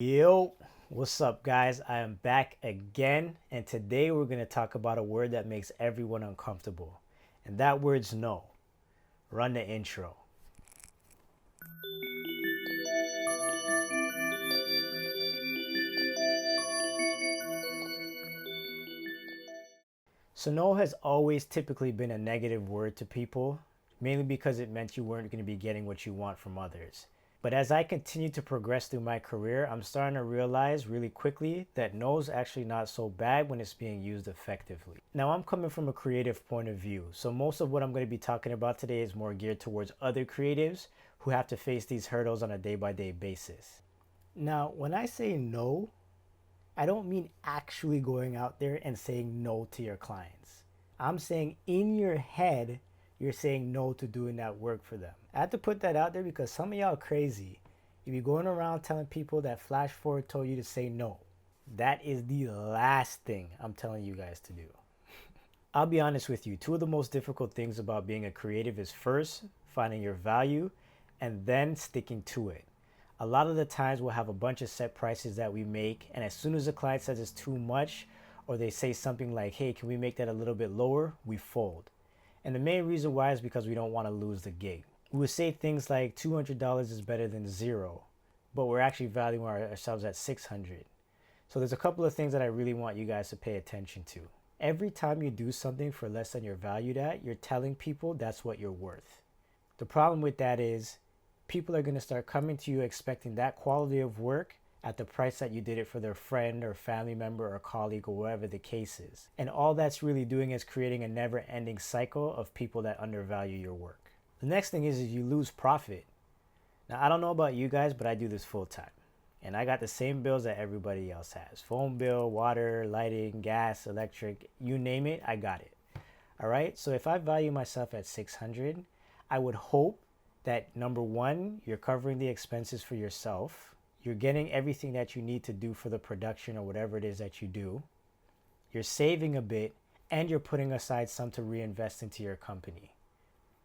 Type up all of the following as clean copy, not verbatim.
Yo, what's up, guys? I am back again, and today we're going to talk about a word that makes everyone uncomfortable, and that word's no. Run the intro. So, no has always typically been a negative word to people, mainly because it meant you weren't going to be getting what you want from others. But as I continue to progress through my career, I'm starting to realize really quickly that no is actually not so bad when it's being used effectively. Now, I'm coming from a creative point of view, so most of what I'm going to be talking about today is more geared towards other creatives who have to face these hurdles on a day by day basis. Now, when I say no, I don't mean actually going out there and saying no to your clients. I'm saying in your head, you're saying no to doing that work for them. I had to put that out there because some of y'all are crazy. You be going around telling people that Flash Forward told you to say no. That is the last thing I'm telling you guys to do. I'll be honest with you, two of the most difficult things about being a creative is first, finding your value, and then sticking to it. A lot of the times we'll have a bunch of set prices that we make, and as soon as the client says it's too much, or they say something like, hey, can we make that a little bit lower, we fold. And the main reason why is because we don't want to lose the gig. We would say things like $200 is better than zero, but we're actually valuing ourselves at 600. So there's a couple of things that I really want you guys to pay attention to. Every time you do something for less than you're valued at, you're telling people that's what you're worth. The problem with that is people are going to start coming to you expecting that quality of work at the price that you did it for their friend or family member or colleague or whatever the case is. And all that's really doing is creating a never-ending cycle of people that undervalue your work. The next thing is you lose profit. Now, I don't know about you guys, but I do this full time. And I got the same bills that everybody else has. Phone bill, water, lighting, gas, electric, you name it, I got it. All right? So if I value myself at 600, I would hope that number one, you're covering the expenses for yourself. You're getting everything that you need to do for the production or whatever it is that you do. You're saving a bit, and you're putting aside some to reinvest into your company.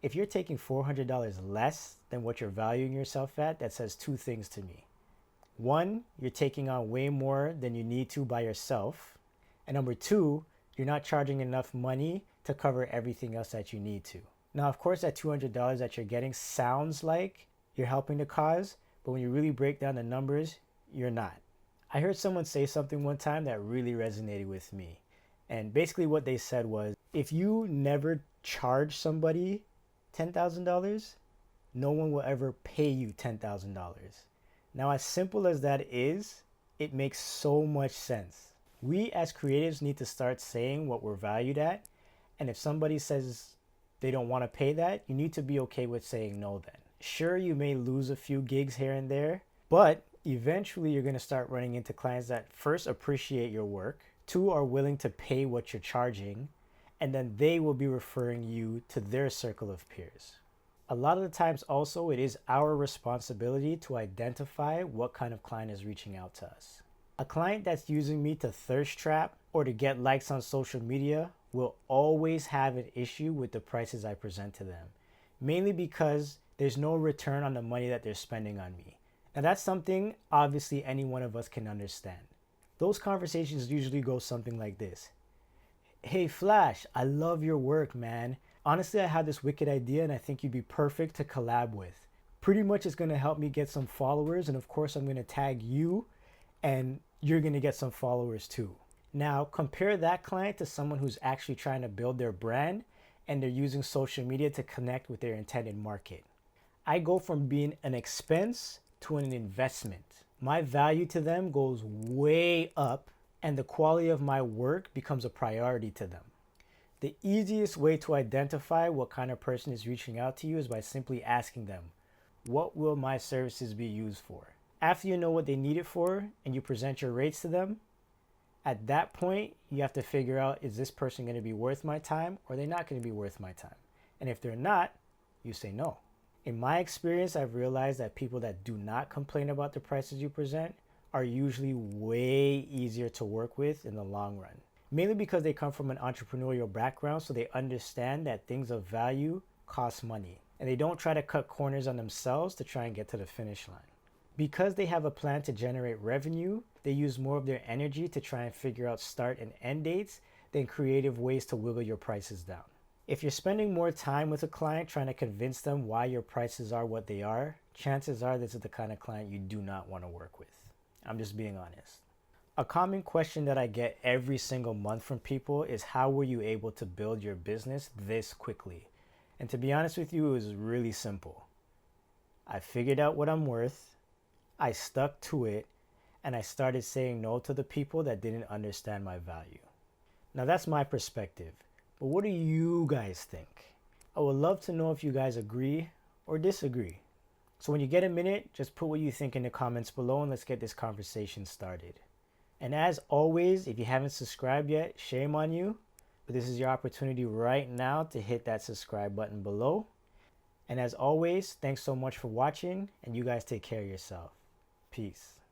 If you're taking $400 less than what you're valuing yourself at, that says two things to me. One, you're taking on way more than you need to by yourself. And number two, you're not charging enough money to cover everything else that you need to. Now, of course, that $200 that you're getting sounds like you're helping the cause, but when you really break down the numbers, you're not. I heard someone say something one time that really resonated with me. And basically what they said was, if you never charge somebody $10,000, no one will ever pay you $10,000. Now, as simple as that is, it makes so much sense. We as creatives need to start saying what we're valued at. And if somebody says they don't want to pay that, you need to be okay with saying no then. Sure, you may lose a few gigs here and there, but eventually you're going to start running into clients that first appreciate your work, two are willing to pay what you're charging, and then they will be referring you to their circle of peers. A lot of the times also, it is our responsibility to identify what kind of client is reaching out to us. A client that's using me to thirst trap or to get likes on social media will always have an issue with the prices I present to them, mainly because there's no return on the money that they're spending on me. Now that's something obviously any one of us can understand. Those conversations usually go something like this. Hey Flash, I love your work, man. Honestly, I had this wicked idea and I think you'd be perfect to collab with. Pretty much it's gonna help me get some followers, and of course I'm gonna tag you and you're gonna get some followers too. Now compare that client to someone who's actually trying to build their brand and they're using social media to connect with their intended market. I go from being an expense to an investment. My value to them goes way up and the quality of my work becomes a priority to them. The easiest way to identify what kind of person is reaching out to you is by simply asking them, what will my services be used for? After you know what they need it for and you present your rates to them, at that point, you have to figure out, is this person going to be worth my time or are they not going to be worth my time? And if they're not, you say no. In my experience, I've realized that people that do not complain about the prices you present are usually way easier to work with in the long run. Mainly because they come from an entrepreneurial background, so they understand that things of value cost money. And they don't try to cut corners on themselves to try and get to the finish line. Because they have a plan to generate revenue, they use more of their energy to try and figure out start and end dates than creative ways to wiggle your prices down. If you're spending more time with a client trying to convince them why your prices are what they are, chances are this is the kind of client you do not want to work with. I'm just being honest. A common question that I get every single month from people is, how were you able to build your business this quickly? And to be honest with you, it was really simple. I figured out what I'm worth, I stuck to it, and I started saying no to the people that didn't understand my value. Now that's my perspective, but what do you guys think? I would love to know if you guys agree or disagree. So when you get a minute, just put what you think in the comments below and let's get this conversation started. And as always, if you haven't subscribed yet, shame on you, but this is your opportunity right now to hit that subscribe button below. And as always, thanks so much for watching, and you guys take care of yourself. Peace.